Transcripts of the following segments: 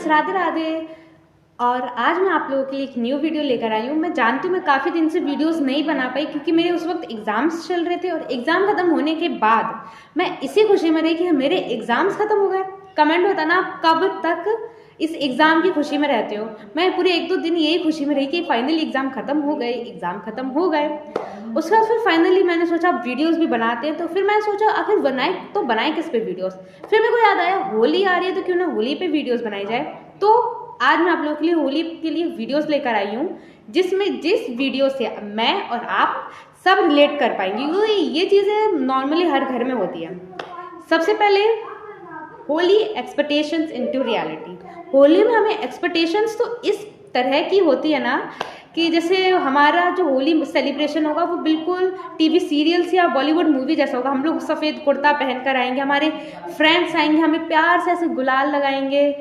राधे राधे। और आज मैं आप लोगों के लिए एक न्यू वीडियो लेकर आई हूँ। मैं जानती हूँ मैं काफ़ी दिन से वीडियोस नहीं बना पाई क्योंकि मेरे उस वक्त एग्ज़ाम्स चल रहे थे और एग्ज़ाम ख़त्म होने के बाद मैं इसी खुशी में रही कि मेरे एग्ज़ाम्स ख़त्म हो गए। कमेंट बताना आप कब तक इस एग्ज़ाम की खुशी में रहते हो। मैं पूरे 1-2 दिन यही खुशी में रही कि फाइनली एग्ज़ाम ख़त्म हो गए, एग्ज़ाम ख़त्म हो गए। उसके बाद फिर फाइनली मैंने सोचा वीडियोस भी बनाते हैं, तो फिर मैंने सोचा आखिर बनाए किस पे वीडियोस। फिर मेरे को याद आया होली आ रही है तो क्यों ना होली पे वीडियोस बनाई जाए। तो आज मैं आप लोगों के लिए होली के लिए वीडियोस लेकर आई हूँ जिसमें जिस वीडियो से मैं और आप सब रिलेट कर पाएंगे क्योंकि ये चीज़ें नॉर्मली हर घर में होती है। सबसे पहले Holi expectations into reality. Holi में हमें एक्सपेक्टेशंस तो इस तरह की होती है ना कि जैसे हमारा जो होली सेलिब्रेशन होगा वो बिल्कुल टीवी सीरियल्स या बॉलीवुड मूवी जैसा होगा। हम लोग सफ़ेद कुर्ता पहन कर आएंगे, हमारे फ्रेंड्स आएंगे, हमें प्यार से ऐसे गुलाल लगाएंगे,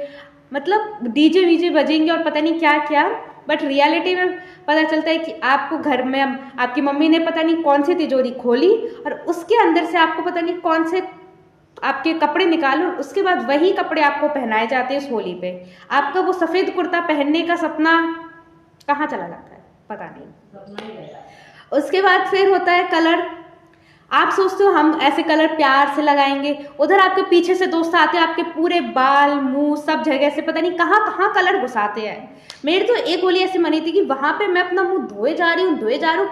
मतलब डीजे वीजे बजेंगे और पता नहीं क्या क्या। बट रियलिटी में पता चलता है कि आपको घर में आपकी मम्मी ने पता नहीं कौन सी तिजोरी खोली और उसके अंदर से आपको पता नहीं कौन से आपके कपड़े निकालो, उसके बाद वही कपड़े आपको पहनाए जाते हैं इस होली पे। आपका वो सफ़ेद कुर्ता पहनने का सपना कहाँ चला जाता है पता नहीं। उसके बाद फिर होता है कलर। आप सोचते हो हम ऐसे कलर प्यार से लगाएंगे, उधर आपके पीछे से दोस्त आते हैं, आपके पूरे बाल मुंह सब जगह से पता नहीं कहाँ कहाँ कलर घुसाते हैं। मेरी तो एक होली ऐसी मनी थी कि वहां पे मैं अपना मुंह धोए जा रही हूँ,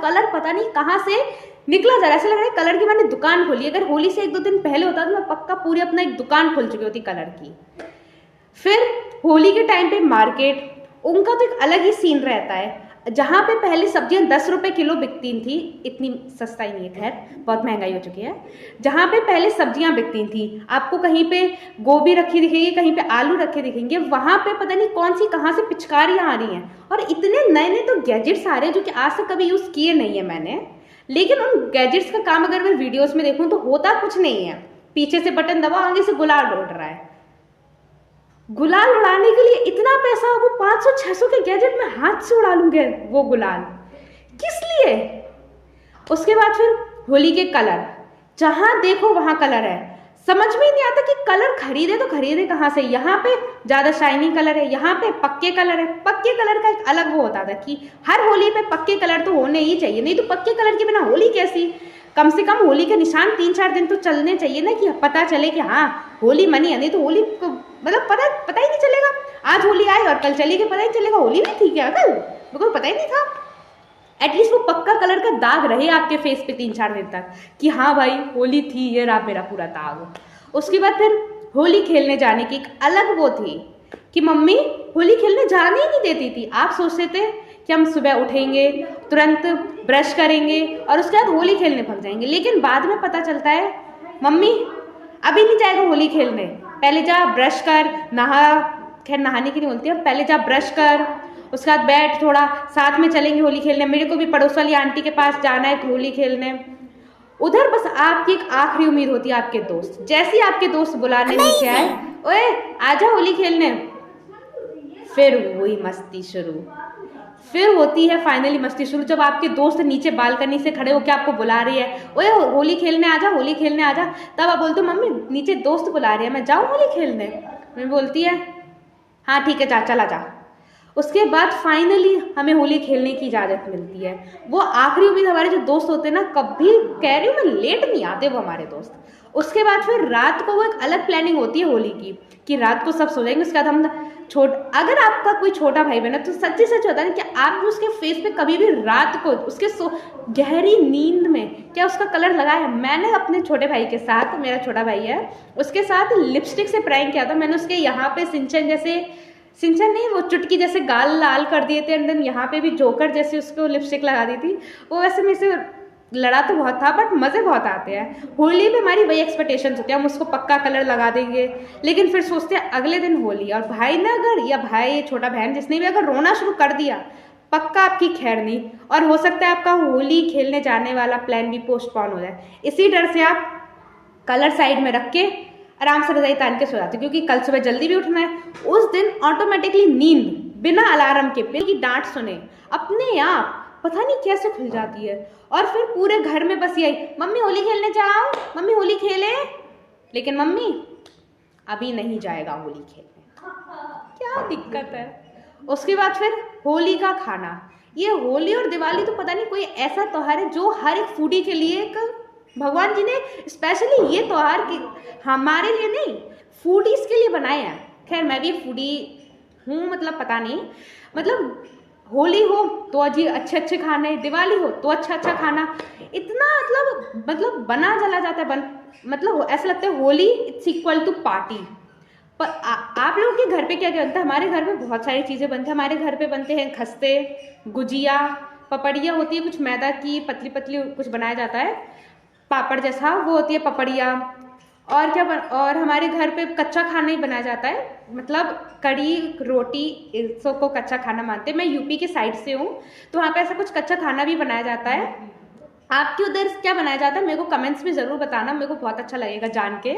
कलर पता नहीं कहाँ से निकला जा रहा है। ऐसा लग रहा है कलर की मैंने दुकान खोली। अगर होली से 1-2 दिन पहले होता तो मैं पक्का पूरी अपना एक दुकान खोल चुकी होती कलर की। फिर होली के टाइम पे मार्केट, उनका तो एक अलग ही सीन रहता है। जहाँ पे पहले सब्जियां 10 रुपए किलो बिकती थी, इतनी सस्ताई नहीं है, खैर बहुत महंगाई हो चुकी है। जहाँ पे पहले सब्जियां बिकती थी, आपको कहीं पे गोभी रखी दिखेगी, कहीं पे आलू रखे दिखेंगे, वहाँ पे पता नहीं कौन सी कहाँ से पिचकारियाँ आ रही हैं। और इतने नए नए तो गैजेट्स आ रहे हैं जो कि आज तक कभी यूज़ किए नहीं है मैंने। लेकिन उन गैजेट्स का काम अगर मैं वीडियोस में देखूँ तो होता कुछ नहीं है। पीछे से बटन दबाओ, आगे से गुलाल उड़ रहा है। गुलाल उड़ाने के लिए इतना पैसा, वो 500-600 के गैजेट में हाथ से उड़ा लूंगे वो गुलाल, किस लिए। उसके बाद फिर होली के कलर, जहां देखो वहां कलर है। समझ में ही नहीं आता कि कलर खरीदे तो खरीदे कहाँ से। यहाँ पे ज्यादा शाइनी कलर है, यहाँ पे पक्के कलर है। पक्के कलर का एक अलग वो होता था कि हर होली पे पक्के कलर तो होने ही चाहिए, नहीं तो पक्के कलर के बिना होली कैसी। कम से कम होली के निशान 3-4 दिन तो चलने चाहिए ना कि पता चले कि हाँ होली मनी है। नहीं तो होली को मतलब पता ही नहीं चलेगा। आज होली आई और कल चली गई, पता ही चलेगा होली नहीं थी क्या कल, बिल्कुल पता ही नहीं था। एटलीस्ट वो पक्का कलर का दाग रहे आपके फेस पे 3-4 दिन तक कि हाँ भाई होली थी, ये रहा मेरा पूरा दाग। उसके बाद फिर होली खेलने जाने की एक अलग वो थी कि मम्मी होली खेलने जाने ही नहीं देती थी। आप सोचते थे कि हम सुबह उठेंगे, तुरंत ब्रश करेंगे और उसके बाद होली खेलने भाग जाएंगे। लेकिन बाद में पता चलता है मम्मी अभी नहीं जाएगा होली खेलने, पहले जा ब्रश कर, नहा, खैर नहाने की नहीं बोलती है, पहले जा ब्रश कर, उसके बाद बैठ, थोड़ा साथ में चलेंगे होली खेलने। मेरे को भी पड़ोस वाली आंटी के पास जाना है होली खेलने। उधर बस आपकी एक आखिरी उम्मीद होती है आपके दोस्त। जैसे ही आपके दोस्त बुलाने नीचे आए, ओए आजा होली खेलने, फिर वही मस्ती शुरू। फिर होती है फाइनली मस्ती शुरू जब आपके दोस्त नीचे बालकनी से खड़े होकर आपको बुला रही है, ओए होली खेलने आजा, होली खेलने आजा। तब आप बोलते हो मम्मी नीचे दोस्त बुला रही है, मैं जाऊँ होली खेलने। मम्मी बोलती है हाँ ठीक है जा, चला जा। उसके बाद फाइनली हमें होली खेलने की इजाज़त मिलती है। वो आखिरी उम्मीद हमारे जो दोस्त होते हैं ना, कभी कह रही हूँ मैं लेट नहीं आते वो हमारे दोस्त। उसके बाद फिर रात को वो एक अलग प्लानिंग होती है होली की कि रात को सब सो जाएंगे। उसके बाद हम अगर आपका कोई छोटा भाई बहन है तो सच्ची सच होता है कि आपने उसके फेस पे कभी भी रात को उसके गहरी नींद में क्या उसका कलर लगाया है। मैंने अपने छोटे भाई के साथ, मेरा छोटा भाई है, उसके साथ लिपस्टिक से प्रैंक किया था। मैंने उसके यहाँ पे सिंचन नहीं, वो चुटकी जैसे गाल लाल कर दिए थे एंड देन यहाँ पे भी जोकर जैसे उसको लिपस्टिक लगा दी थी। वो वैसे मेरे से लड़ा तो बहुत था बट मज़े बहुत आते हैं। होली में हमारी वही एक्सपेक्टेशंस होती है, हम उसको पक्का कलर लगा देंगे। लेकिन फिर सोचते हैं अगले दिन होली, और भाई ने अगर, या भाई छोटा बहन जिसने भी अगर रोना शुरू कर दिया, पक्का आपकी खैर नहीं। और हो सकता है आपका होली खेलने जाने वाला प्लान भी पोस्टपोन हो जाए। इसी डर से आप कलर साइड में रख के आराम से रजाई तान के सो जाते, क्योंकि कल सुबह जल्दी भी उठना है। उस दिन ऑटोमेटिकली नींद बिना अलार्म के की डांट सुने अपने आप पता नहीं कैसे खुल जाती है। और फिर पूरे घर में बस यही, मम्मी होली खेलने जाओ, मम्मी होली खेले। लेकिन मम्मी अभी नहीं जाएगा होली खेलने, क्या दिक्कत है। उसके बाद फिर होली का खाना। ये होली और दिवाली तो पता नहीं कोई ऐसा त्योहार है जो हर एक फूडी के लिए एक, भगवान जी ने स्पेशली ये त्योहार हमारे लिए नहीं, फूडीज के लिए बनाए हैं। खैर मैं भी फूडी हूँ, मतलब पता नहीं, मतलब होली हो तो अजी अच्छे अच्छे खाने, दिवाली हो तो अच्छा अच्छा खाना, इतना मतलब बना चला जाता है, मतलब ऐसा लगता है Holi it's equal to party. पर आप लोगों के घर पे क्या क्या बनता है? हमारे घर पे बहुत सारी चीज़ें बनती हैं। हमारे घर पे बनते हैं खस्ते, गुजिया, पपड़िया होती है कुछ मैदा की पतली पतली, कुछ बनाया जाता है पापड़ जैसा, वो होती है पपड़िया। और क्या और हमारे घर पे कच्चा खाना ही बनाया जाता है, मतलब कड़ी रोटी, इसको को कच्चा खाना मानते हैं। मैं यूपी के साइड से हूँ, तो वहाँ पे ऐसा कुछ कच्चा खाना भी बनाया जाता है। आपके उधर क्या बनाया जाता है मेरे को कमेंट्स में ज़रूर बताना, मेरे को बहुत अच्छा लगेगा जान के।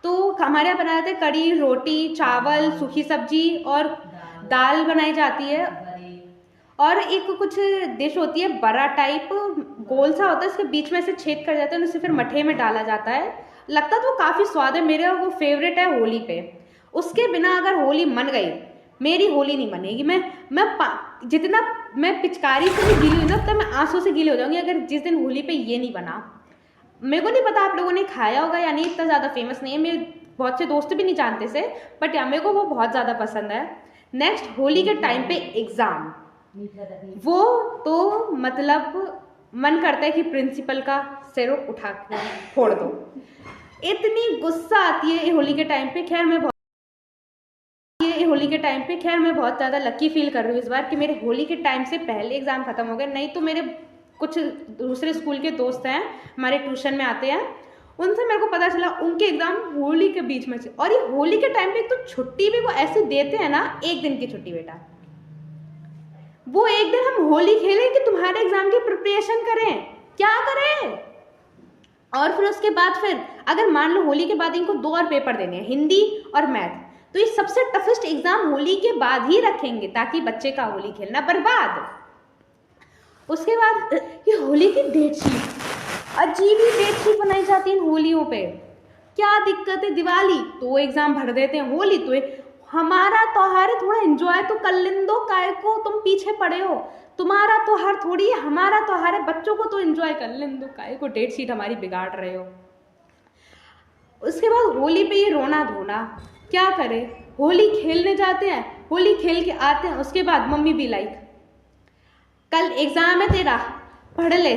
तो हमारे यहाँ बनाया जाता है कड़ी रोटी, चावल, सूखी सब्जी और दाल बनाई जाती है। और एक कुछ डिश होती है बड़ा टाइप, गोल सा होता है, इसके बीच में से छेद कर जाते हैं, उसे फिर मठे में डाला जाता है। लगता तो काफ़ी स्वाद है, मेरा वो फेवरेट है होली पे। उसके बिना अगर होली मन गई, मेरी होली नहीं बनेगी। जितना मैं पिचकारी से भी गीली हुई ना, तब मैं आंसू से गीली हो जाऊंगी अगर जिस दिन होली पे ये नहीं बना। मेरे को नहीं पता आप लोगों ने खाया होगा या नहीं, इतना ज़्यादा फेमस नहीं है, मेरे बहुत से दोस्त भी नहीं जानते से, बट या मेरे को वो बहुत ज़्यादा पसंद है। नेक्स्ट, होली के टाइम पे एग्ज़ाम, वो तो मतलब मन करता है कि प्रिंसिपल का सिर उठा के फोड़ दो, इतनी गुस्सा आती है होली के टाइम पे। खैर मैं बहुत ज़्यादा लकी फील कर रही हूँ इस बार कि मेरे होली के टाइम से पहले एग्ज़ाम ख़त्म हो गए। नहीं तो मेरे कुछ दूसरे स्कूल के दोस्त हैं, हमारे ट्यूशन में आते हैं, उनसे मेरे को पता चला उनके एग्ज़ाम होली के बीच में से। और ये होली के टाइम पे एक तो छुट्टी भी वो ऐसे देते हैं ना, 1 दिन की छुट्टी बेटा, वो 1 दिन हम होली खेलें कि तुम्हारे एग्ज़ाम की प्रिपरेशन करें, क्या करें। और फिर उसके बाद फिर अगर मान लो होली के बाद इनको 2 और पेपर देने हैं, हिंदी और मैथ, तो ये सबसे टफेस्ट एग्जाम होली के बाद ही रखेंगे ताकि बच्चे का होली खेलना बर्बाद। उसके बाद ये होली की डेट शीट, अजीब ही डेट शीट बनाई जाती है होलियों पे, क्या दिक्कत है। दिवाली तो एग्जाम भर देते हैं, होली तो हमारा त्योहार है, थोड़ा एंजॉय तो कर लें दो, काय को तुम पीछे पड़े हो, तुम्हारा त्योहार थोड़ी है, हमारा त्योहार है, बच्चों को तो एंजॉय कर लें दो, काय को डेट शीट हमारी बिगाड़ रहे हो। उसके बाद होली पे ये रोना धोना, क्या करें। होली खेलने जाते हैं, होली खेल के आते हैं, उसके बाद मम्मी भी लाइक कल एग्जाम है तेरा, पढ़ ले,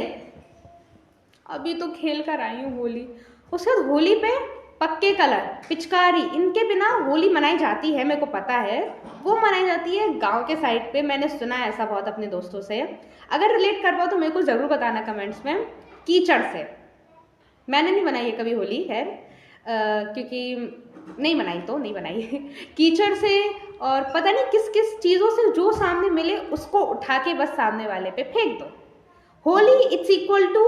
अभी तो खेल कर आई हूँ होली। उसके बाद होली पे पक्के कलर, पिचकारी, इनके बिना होली मनाई जाती है, मेरे को पता है वो मनाई जाती है गांव के साइड पे, मैंने सुना है ऐसा बहुत अपने दोस्तों से। अगर रिलेट कर पाओ तो मेरे को ज़रूर बताना कमेंट्स में। कीचड़ से मैंने नहीं बनाई है कभी होली, खैर क्योंकि नहीं बनाई तो नहीं बनाई कीचड़ से और पता नहीं किस किस चीज़ों से जो सामने मिले उसको उठा के बस सामने वाले पे फेंक दो। होली इट्स इक्वल टू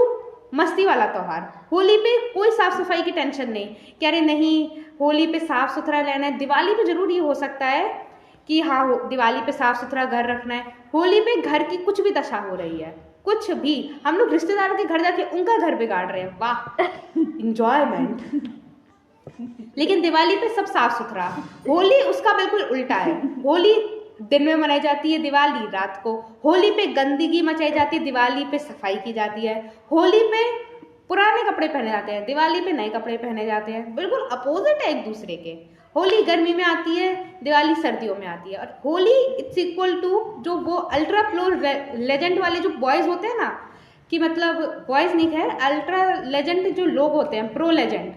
मस्ती वाला त्योहार। होली पे कोई साफ सफाई की टेंशन नहीं कि अरे नहीं होली पे साफ सुथरा रहना है। दिवाली पे जरूर ये हो सकता है कि हाँ दिवाली पे साफ सुथरा घर रखना है, होली पे घर की कुछ भी दशा हो रही है, कुछ भी, हम लोग रिश्तेदारों के घर जाके उनका घर बिगाड़ रहे हैं, वाह इंजॉयमेंट। लेकिन दिवाली पे सब साफ सुथरा, होली उसका बिल्कुल उल्टा है। होली दिन में मनाई जाती है, दिवाली रात को। होली पे गंदगी मचाई जाती है, दिवाली पे सफाई की जाती है। होली पे पुराने कपड़े पहने जाते हैं, दिवाली पे नए कपड़े पहने जाते हैं, बिल्कुल अपोजिट है एक दूसरे के। होली गर्मी में आती है, दिवाली सर्दियों में आती है। और होली इट्स इक्वल टू जो वो अल्ट्रा प्रो लेजेंड वाले जो बॉयज़ होते हैं ना, कि मतलब बॉयज़ नहीं खैर, अल्ट्रा लेजेंड जो लोग होते हैं, प्रो लेजेंड,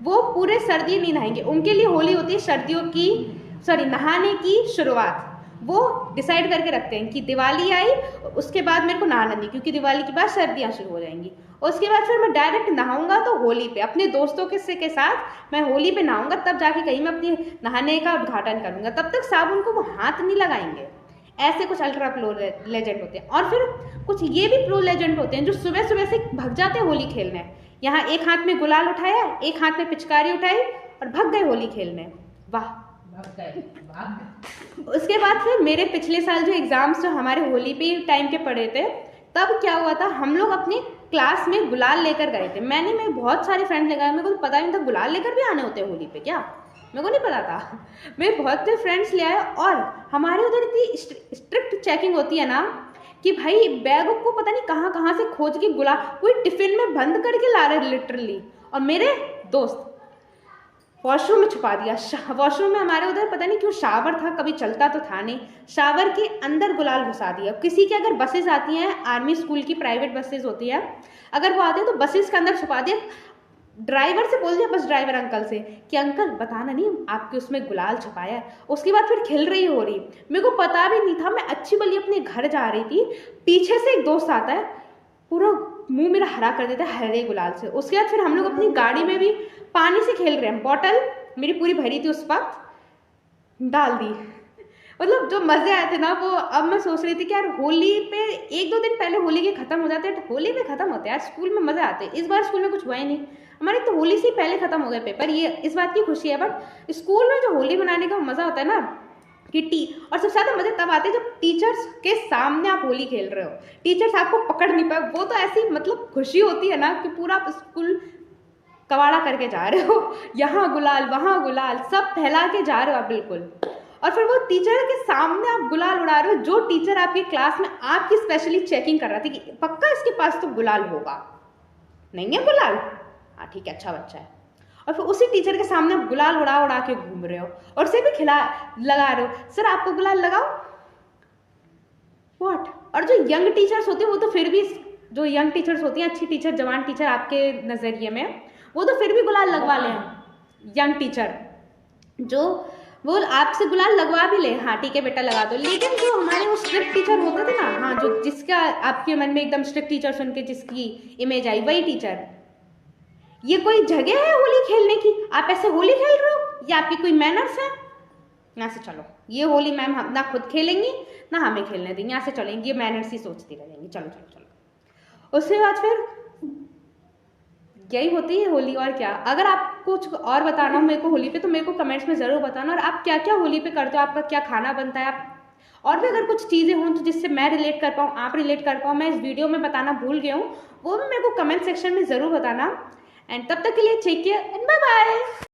वो पूरे सर्दी नहीं नहाएंगे, उनके लिए होली होती है सर्दियों की, सॉरी नहाने की शुरुआत। वो डिसाइड करके रखते हैं कि दिवाली आई उसके बाद मेरे को नहाना नहीं, क्योंकि दिवाली के बाद सर्दियाँ शुरू हो जाएंगी। उसके बाद फिर मैं डायरेक्ट नहाऊंगा तो होली पे अपने दोस्तों के साथ मैं होली पे नहाऊंगा, तब जाके कहीं मैं अपनी नहाने का उद्घाटन करूंगा। तब तक साबुन को वो हाथ नहीं लगाएंगे। ऐसे कुछ अल्ट्रा प्रो लेजेंड होते हैं। और फिर कुछ ये भी प्रो लेजेंड होते हैं जो सुबह सुबह से भाग जाते हैं होली खेलने। यहाँ एक हाथ में गुलाल उठाया, एक हाथ में पिचकारी उठाई और भाग गए होली खेलने, वाह। उसके बाद फिर मेरे पिछले साल जो एग्जाम्स जो हमारे होली पे टाइम के पड़े थे, तब क्या हुआ था, हम लोग अपने क्लास में गुलाल लेकर गए थे। मैंने बहुत सारे फ्रेंड लेकर, मेरे को तो पता नहीं था गुलाल लेकर भी आने होते हैं होली पे क्या, मेरे को नहीं पता था। मेरे बहुत से फ्रेंड्स ले आए और हमारे उधर इतनी स्ट्रिक्ट चेकिंग होती है ना कि भाई बैग को पता नहीं कहाँ कहाँ से खोज के कोई टिफिन में बंद करके ला रहे लिटरली। और मेरे दोस्त वॉशरूम में छुपा दिया। वॉशरूम में हमारे उधर पता नहीं क्यों शावर था, कभी चलता तो था नहीं, शावर के अंदर गुलाल घुसा दिया। किसी के अगर बसेस आती हैं, आर्मी स्कूल की प्राइवेट बसेस होती है, अगर वो आते हैं तो बसेस के अंदर छुपा दिया। ड्राइवर से बोल दिया, बस ड्राइवर अंकल से कि अंकल बताना नहीं आपके उसमें गुलाल छुपाया है। उसके बाद फिर खिल रही हो रही, मेरे को पता भी नहीं था। मैं अच्छी बली अपने घर जा रही थी, पीछे से एक दोस्त आता है, पूरा मुंह मेरा हरा कर देता है हरे गुलाल से। उसके बाद फिर हम लोग अपनी गाड़ी में भी पानी से खेल रहे हैं। बॉटल मेरी पूरी भरी थी उस वक्त, डाल दी। मतलब जो मजे आए थे ना वो अब मैं सोच रही थी कि यार होली पे 1-2 दिन पहले होली के खत्म हो जाते हैं, होली पे खत्म होते हैं यार, स्कूल में मजे आते हैं। इस बार स्कूल में कुछ हुआ ही नहीं हमारे, तो होली से पहले खत्म हो गए पेपर, ये इस बात की खुशी है। बट स्कूल में जो होली मनाने का मजा होता है ना कि और सबसे ज़्यादा मजे तब आते हैं जब टीचर्स के सामने आप होली खेल रहे हो, टीचर्स आपको पकड़ नहीं पाए, वो तो ऐसी मतलब खुशी होती है ना कि पूरा आप स्कूल कवाड़ा करके जा रहे हो, यहाँ गुलाल वहाँ गुलाल सब फैला के जा रहे हो आप बिल्कुल। और फिर वो टीचर के सामने आप गुलाल उड़ा रहे हो, जो टीचर आपकी क्लास में आपकी स्पेशली चेकिंग कर रहा था कि पक्का इसके पास तो गुलाल होगा, नहीं है गुलाल, हाँ ठीक है अच्छा बच्चा है। और फिर उसी टीचर के सामने आप गुलाल उड़ा उड़ा के घूम रहे हो और उसे भी लगा रहे हो, सर आपको गुलाल लगाओ व्हाट। और जो यंग टीचर्स होते हैं वो तो फिर भी, जो यंग टीचर्स होती हैं, अच्छी टीचर, जवान टीचर आपके नज़रिए में, वो तो फिर भी गुलाल लगवा लें। यंग टीचर जो वो आपसे गुलाल लगवा भी ले, हाँ ठीक है बेटा लगा दो। लेकिन जो हमारे वो स्ट्रिक्ट टीचर होते थे ना, हाँ जो जिसका आपके मन में एकदम स्ट्रिक्ट टीचर सुन के जिसकी इमेज आई, वही टीचर, ये कोई जगह है होली खेलने की? आप ऐसे होली खेल रहे हो? या आपकी कोई मैनर्स है? यहाँ से चलो, ये होली मैम हम ना खुद खेलेंगी ना हमें खेलने देंगे, यहाँ से चलेंगे, ये मैनर्स ही सोचती रहेंगी, चलो चलो चलो। उसके बाद फिर यही होती है होली। और क्या, अगर आप कुछ और बताना हो मेरे को होली पे तो मेरे को कमेंट्स में ज़रूर बताना। और आप क्या क्या होली पे करते हो, आपका क्या खाना बनता है, आप और भी अगर कुछ चीज़ें हों तो जिससे मैं रिलेट कर पाऊँ, आप रिलेट कर पाऊँ, मैं इस वीडियो में बताना भूल गया हूँ, वो भी मेरे को कमेंट सेक्शन में ज़रूर बताना। एंड तब तक के लिए take care and bye bye.